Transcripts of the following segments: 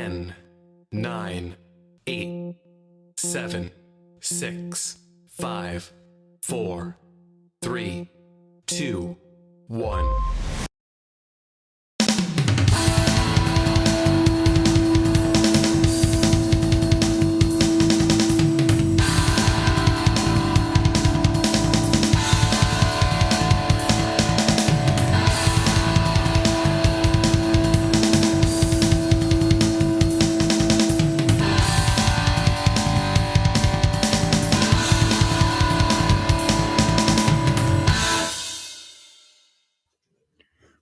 10, 9, 8, 7, 6, 5, 4, 3, 2, 1.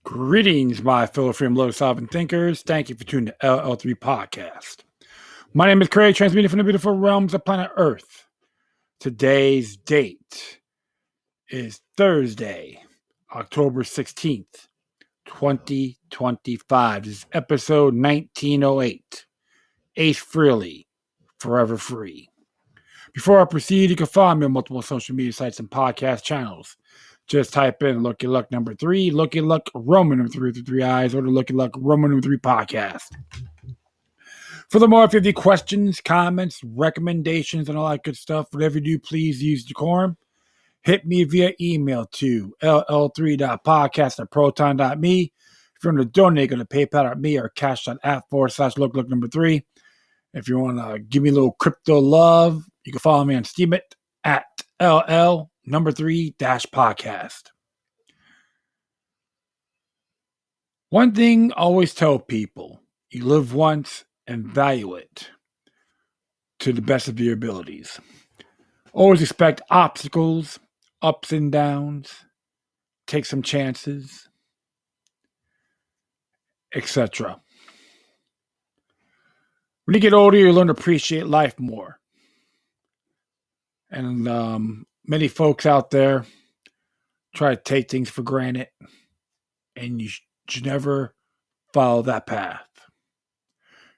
Greetings, my fellow free and low-sovereign thinkers. Thank you for tuning to LL3-Podcast. My name is Craig, transmitting from the beautiful realms of planet Earth. Today's date is Thursday, October 16th, 2025. This is episode 1908. Ace Frehley, Forever Free. Before I proceed, you can find me on multiple social media sites and podcast channels. Just type in Lucky Luck number 3, Lucky Luck Roman number 3 with 3 eyes, or the Lucky Luck Roman number 3 podcast. Furthermore, if you have any questions, comments, recommendations, and all that good stuff, whatever you do, please use decorum. Hit me via email to ll3.podcast@proton.me. If you want to donate, go to PayPal.me or cash.app/Lucky Luck number 3. If you want to give me a little crypto love, you can follow me on Steemit at LL3-Podcast. One thing I always tell people, you live once and value it to the best of your abilities. Always expect obstacles, ups and downs, take some chances, etc. When you get older, you learn to appreciate life more. And many folks out there try to take things for granted, and you should never follow that path.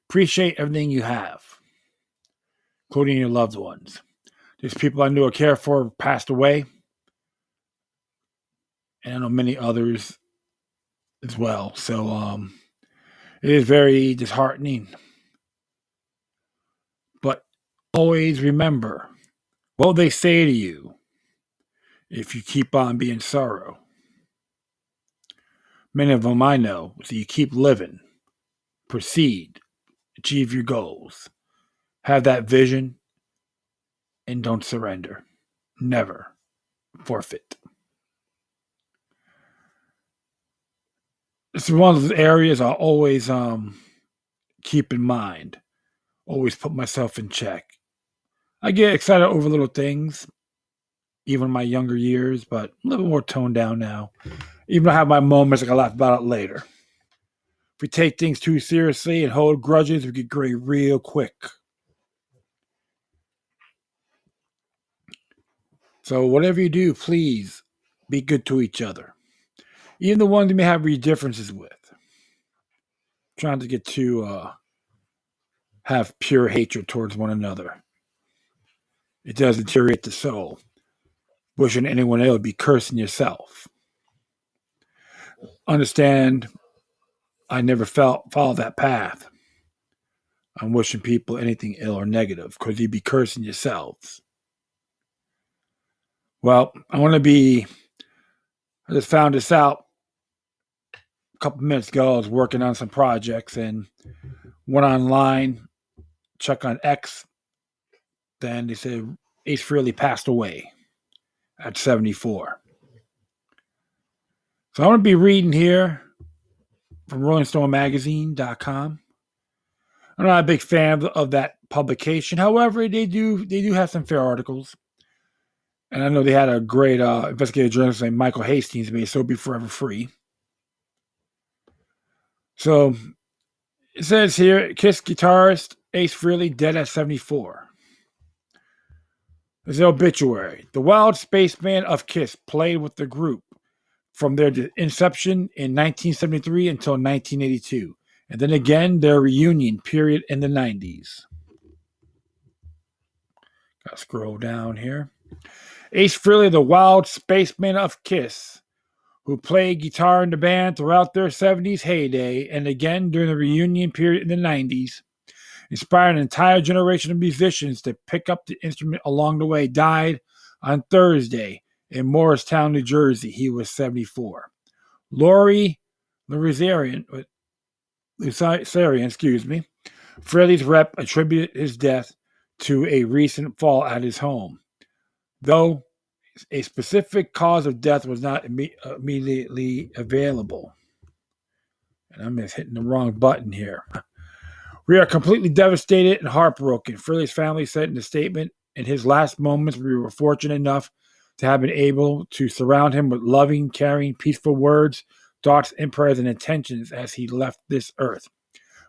Appreciate everything you have, including your loved ones. There's people I knew or care for passed away, and I know many others as well. So it is very disheartening. But always remember what they say to you if you keep on being sorrow. Many of them I know. So you keep living, proceed, achieve your goals, have that vision, and don't surrender. Never forfeit. This is one of those areas I always keep in mind. Always put myself in check. I get excited over little things, even in my younger years, but a little more toned down now. Even though I have my moments, I can laugh about it later. If we take things too seriously and hold grudges, we get gray real quick. So whatever you do, please be good to each other. Even the ones you may have differences with. Trying to get to have pure hatred towards one another. It does deteriorate the soul. Wishing anyone else would be cursing yourself. Understand, I never followed that path. I'm wishing people anything ill or negative because you'd be cursing yourselves. Well, I just found this out a couple minutes ago. I was working on some projects and went online, check on X. Then they said Ace Frehley passed away at 74. So I'm going to be reading here from RollingStoneMagazine.com. I'm not a big fan of that publication. However, they do have some fair articles. And I know they had a great investigative journalist named Michael Hastings made So Be Forever Free. So it says here, Kiss guitarist Ace Frehley dead at 74. There's the obituary. The wild spaceman of Kiss played with the group from their inception in 1973 until 1982, and then again their reunion period in the 90s. Gotta scroll down here. Ace Frehley, the wild spaceman of Kiss, who played guitar in the band throughout their 70s heyday and again during the reunion period in the 90s, inspired an entire generation of musicians to pick up the instrument along the way, died on Thursday in Morristown, New Jersey. He was 74. Lori Lusarian, Frehley's rep attributed his death to a recent fall at his home, though a specific cause of death was not immediately available. And I'm just hitting the wrong button here. We are completely devastated and heartbroken, Frehley's family said in a statement. In his last moments, we were fortunate enough to have been able to surround him with loving, caring, peaceful words, thoughts, and prayers and intentions as he left this earth.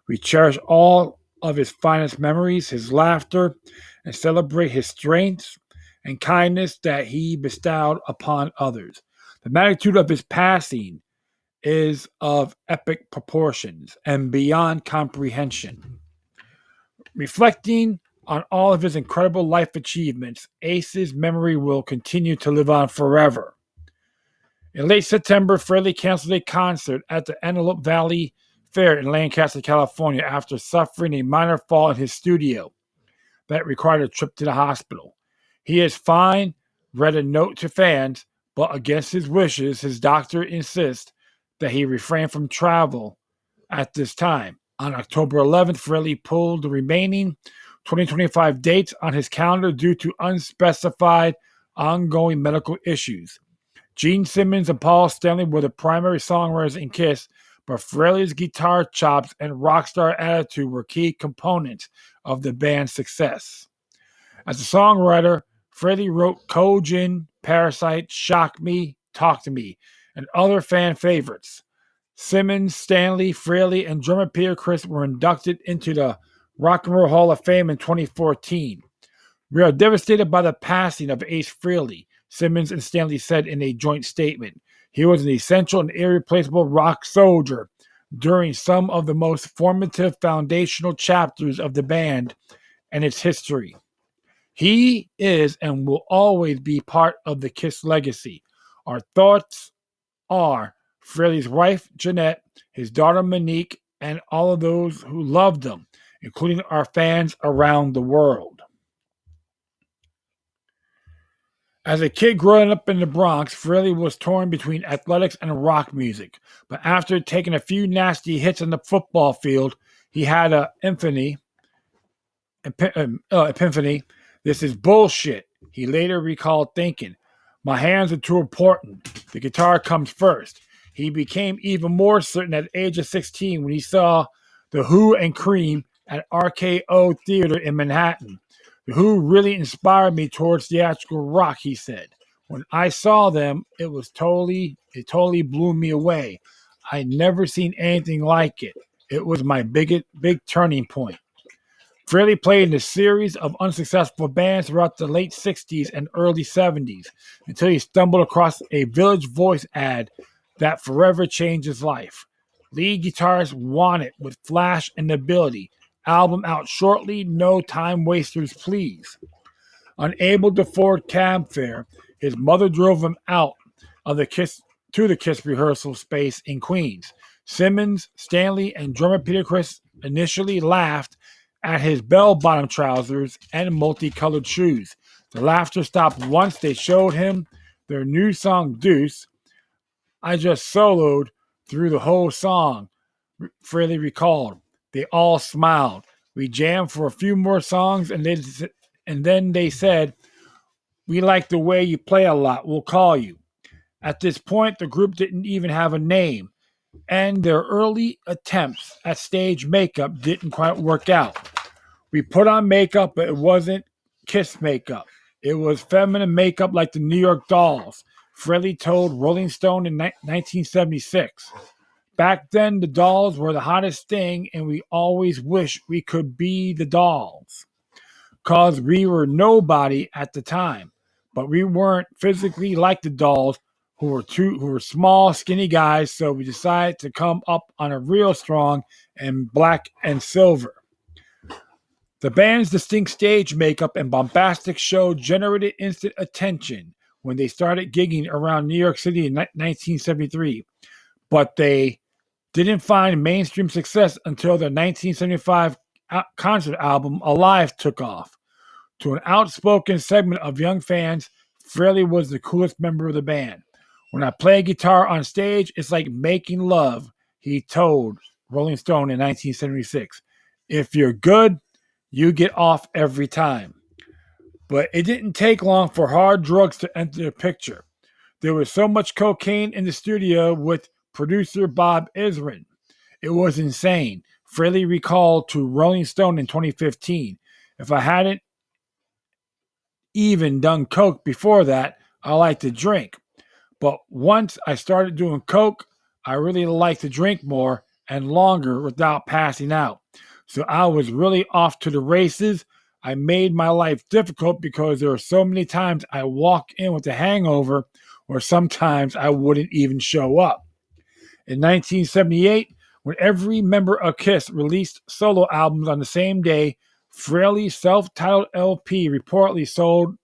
We cherish all of his finest memories, his laughter, and celebrate his strengths and kindness that he bestowed upon others. The magnitude of his passing is of epic proportions and beyond comprehension. Reflecting on all of his incredible life achievements, Ace's memory will continue to live on forever. In late September, Frehley canceled a concert at the Antelope Valley Fair in Lancaster, California, after suffering a minor fall in his studio that required a trip to the hospital. He is fine, read a note to fans, but against his wishes, his doctor insists that he refrain from travel at this time. On October 11th, Frehley pulled the remaining 2025 dates on his calendar due to unspecified ongoing medical issues. Gene Simmons and Paul Stanley were the primary songwriters in Kiss, but Frehley's guitar chops and rock star attitude were key components of the band's success. As a songwriter, Frehley wrote Kojin, Parasite, Shock Me, Talk to Me, and other fan favorites. Simmons, Stanley, Frehley, and drummer Peter Criss were inducted into the Rock and Roll Hall of Fame in 2014. We are devastated by the passing of Ace Frehley, Simmons and Stanley said in a joint statement. He was an essential and irreplaceable rock soldier during some of the most formative foundational chapters of the band and its history. He is and will always be part of the Kiss legacy. Our thoughts are Frehley's wife, Jeanette, his daughter, Monique, and all of those who loved him, including our fans around the world. As a kid growing up in the Bronx, Frehley was torn between athletics and rock music. But after taking a few nasty hits on the football field, he had an epiphany. This is bullshit, he later recalled thinking. My hands are too important. The guitar comes first. He became even more certain at the age of 16 when he saw The Who and Cream at RKO Theater in Manhattan. The Who really inspired me towards theatrical rock, he said. When I saw them, it totally blew me away. I'd never seen anything like it. It was my big turning point. Frehley played in a series of unsuccessful bands throughout the late 60s and early 70s until he stumbled across a Village Voice ad that forever changed his life. Lead guitarist Wanted with Flash and Ability. Album out shortly, No Time Wasters Please. Unable to afford cab fare, his mother drove him out of the Kiss rehearsal space in Queens. Simmons, Stanley, and drummer Peter Criss initially laughed at his bell-bottom trousers and multicolored shoes. The laughter stopped once they showed him their new song, Deuce. I just soloed through the whole song, Frehley recalled. They all smiled. We jammed for a few more songs, and then they said, we like the way you play a lot. We'll call you. At this point, the group didn't even have a name, and their early attempts at stage makeup didn't quite work out. We put on makeup, but it wasn't Kiss makeup. It was feminine makeup like the New York Dolls, Frehley told Rolling Stone in 1976. Back then, the Dolls were the hottest thing, and we always wished we could be the Dolls. Because we were nobody at the time. But we weren't physically like the Dolls, who were small, skinny guys, so we decided to come up on a real strong and black and silver. The band's distinct stage makeup and bombastic show generated instant attention when they started gigging around New York City in 1973. But they didn't find mainstream success until their 1975 concert album, Alive, took off. To an outspoken segment of young fans, Frehley was the coolest member of the band. When I play guitar on stage, it's like making love, he told Rolling Stone in 1976. If you're good, you get off every time. But it didn't take long for hard drugs to enter the picture. There was so much cocaine in the studio with producer Bob Ezrin. It was insane. Frehley recalled to Rolling Stone in 2015, if I hadn't even done coke before that, I like to drink. But once I started doing coke, I really liked to drink more and longer without passing out. So I was really off to the races. I made my life difficult because there were so many times I walk in with a hangover, or sometimes I wouldn't even show up. In 1978, when every member of Kiss released solo albums on the same day, Frehley's self-titled LP reportedly sold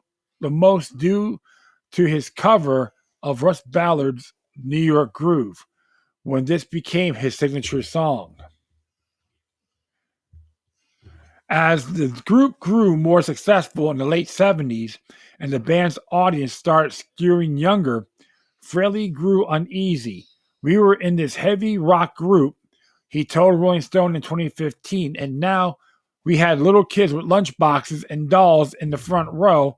the most due to his cover of Russ Ballard's New York Groove, when this became his signature song. As the group grew more successful in the late 70s and the band's audience started skewing younger, Frehley grew uneasy. We were in this heavy rock group, he told Rolling Stone in 2015, and now we had little kids with lunchboxes and dolls in the front row,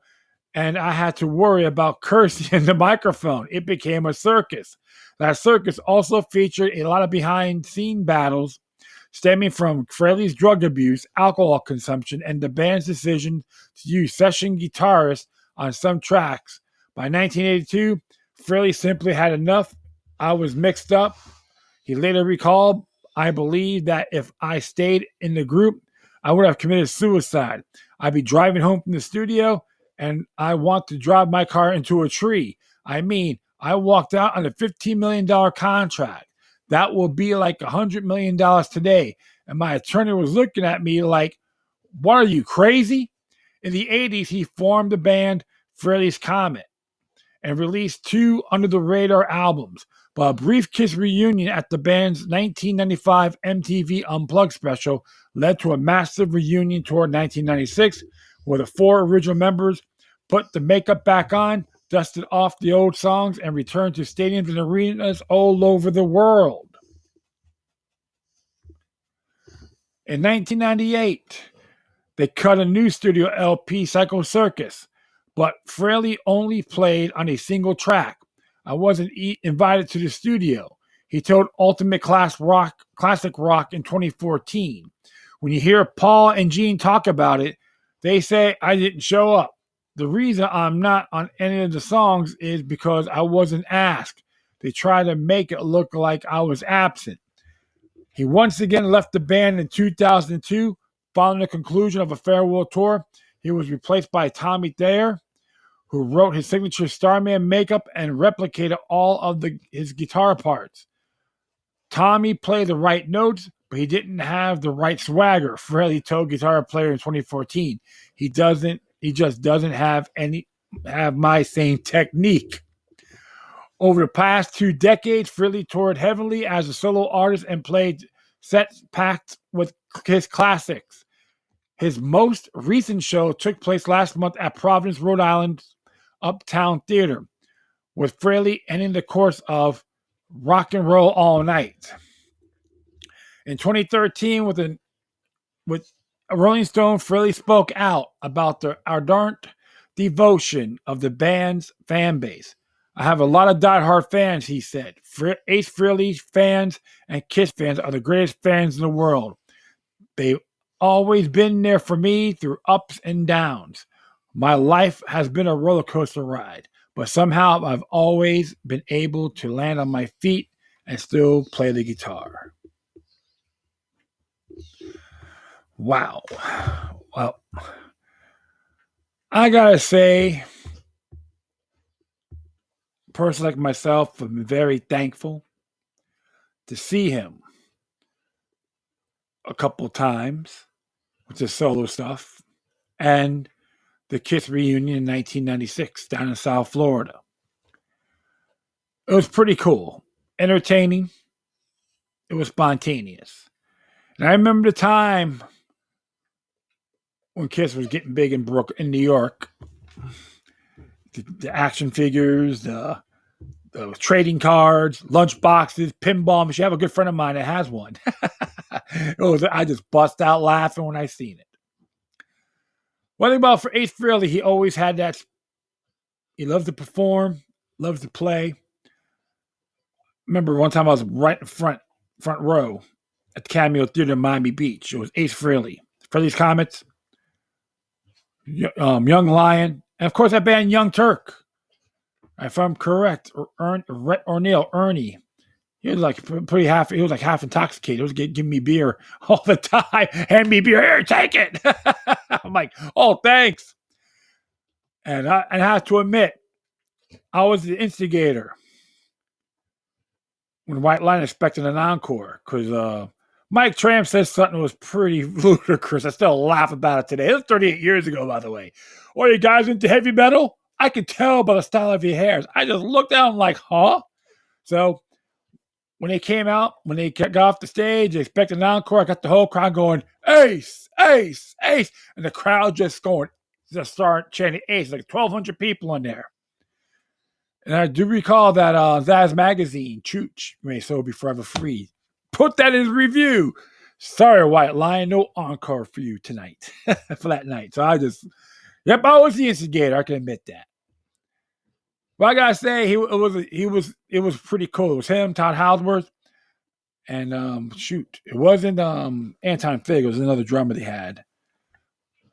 and I had to worry about cursing in the microphone. It became a circus. That circus also featured a lot of behind-scene battles stemming from Frehley's drug abuse, alcohol consumption, and the band's decision to use session guitarists on some tracks. By 1982, Frehley simply had enough. I was mixed up. He later recalled, I believe that if I stayed in the group, I would have committed suicide. I'd be driving home from the studio, and I want to drive my car into a tree. I mean, I walked out on a $15 million contract. That will be like $100 million today. And my attorney was looking at me like, what, are you crazy? In the 80s, he formed the band Frehley's Comet and released 2 under-the-radar albums. But a brief Kiss reunion at the band's 1995 MTV Unplugged special led to a massive reunion tour in 1996, where the 4 original members put the makeup back on, dusted off the old songs, and returned to stadiums and arenas all over the world. In 1998, they cut a new studio LP, Psycho Circus, but Frehley only played on a single track. I wasn't invited to the studio, he told Ultimate Classic Rock in 2014. When you hear Paul and Gene talk about it, they say I didn't show up. The reason I'm not on any of the songs is because I wasn't asked. They try to make it look like I was absent. He once again left the band in 2002. Following the conclusion of a farewell tour, he was replaced by Tommy Thayer, who wrote his signature Starman makeup and replicated all of his guitar parts. Tommy played the right notes, but he didn't have the right swagger, Frehley told Guitar Player in 2014. He just doesn't have my same technique. Over the past 2 decades, Frehley toured heavily as a solo artist and played sets packed with his classics. His most recent show took place last month at Providence, Rhode Island's Uptown Theater, with Frehley ending the course of Rock and Roll All Night. In 2013, with Rolling Stone, Frehley spoke out about the ardent devotion of the band's fan base. I have a lot of diehard fans, he said. Ace Frehley fans and Kiss fans are the greatest fans in the world. They've always been there for me through ups and downs. My life has been a roller coaster ride, but somehow I've always been able to land on my feet and still play the guitar. Wow. Well, I gotta say, a person like myself, I'm very thankful to see him a couple times with his solo stuff and the Kiss reunion in 1996 down in South Florida. It was pretty cool, entertaining. It was spontaneous. And I remember the time when Kiss was getting big in New York. The action figures, the trading cards, lunch boxes, pinball machine. I have a good friend of mine that has one. I just bust out laughing when I seen it. One thing about for Ace Frehley, he always had that. He loves to perform, loves to play. Remember one time I was right in front row at the Cameo Theater in Miami Beach. It was Ace Frehley. Frehley's Comets, Young Lion, and of course that band Young Turk. If I'm correct, Rhett O'Neill, Ernie. He was like he was like half intoxicated. He was giving me beer all the time. Hand me beer, here, take it. I'm like, oh, thanks. And I have to admit, I was the instigator when White Line expected an encore because Mike Tramp said something was pretty ludicrous. I still laugh about it today. It was 38 years ago, by the way. Oh, you guys into heavy metal? I could tell by the style of your hairs. I just looked down like, huh? So when they came out, when they got off the stage, they expected an encore. I got the whole crowd going, Ace, Ace, Ace. And the crowd just start chanting Ace, like 1,200 people in there. And I do recall that Zaz Magazine, Chooch, May So Be Forever Free, put that in his review. Sorry, White Lion, no encore for you tonight, for that night. So I was the instigator. I can admit that. But I gotta say, it was pretty cool. It was him, Todd Howsworth, and it wasn't Anton Fig. It was another drummer they had.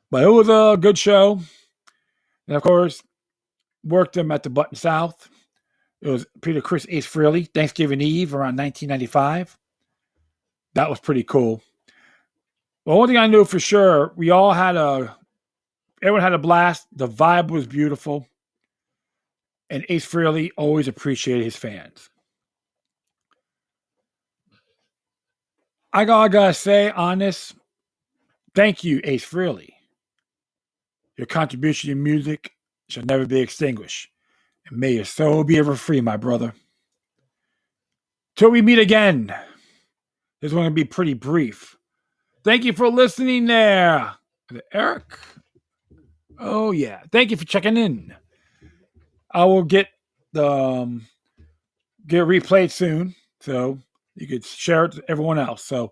But it was a good show, and of course, worked them at the Button South. It was Peter Chris Ace Frehley, Thanksgiving Eve around 1995. That was pretty cool. Well, one thing I knew for sure, everyone had a blast. The vibe was beautiful. And Ace Frehley always appreciated his fans. I gotta say on this, thank you, Ace Frehley. Your contribution to music shall never be extinguished. And may your soul be ever free, my brother. Till we meet again. This one's going to be pretty brief. Thank you for listening there. Is it Eric? Oh, yeah. Thank you for checking in. I will get replayed soon, so you could share it to everyone else. So,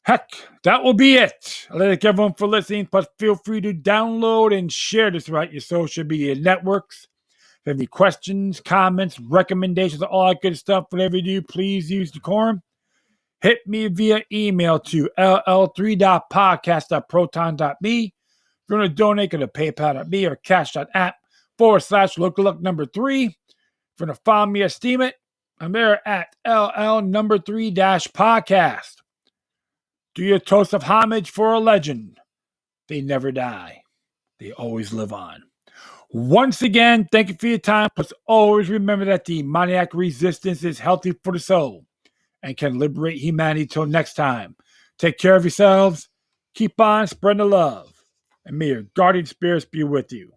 heck, that will be it. I'd like to thank everyone for listening. Plus, feel free to download and share this throughout your social media networks. If you have any questions, comments, recommendations, all that good stuff, whatever you do, please use decorum. Hit me via email to ll3.podcast.proton.me. If you want to donate, go to paypal.me or cash.app/localluck3. If you want to follow me at Steemit, I'm there at LL3-Podcast. Do your toast of homage for a legend. They never die. They always live on. Once again, thank you for your time. But always remember that the demoniac resistance is healthy for the soul and can liberate humanity till next time. Take care of yourselves. Keep on spreading the love. And may your guardian spirits be with you.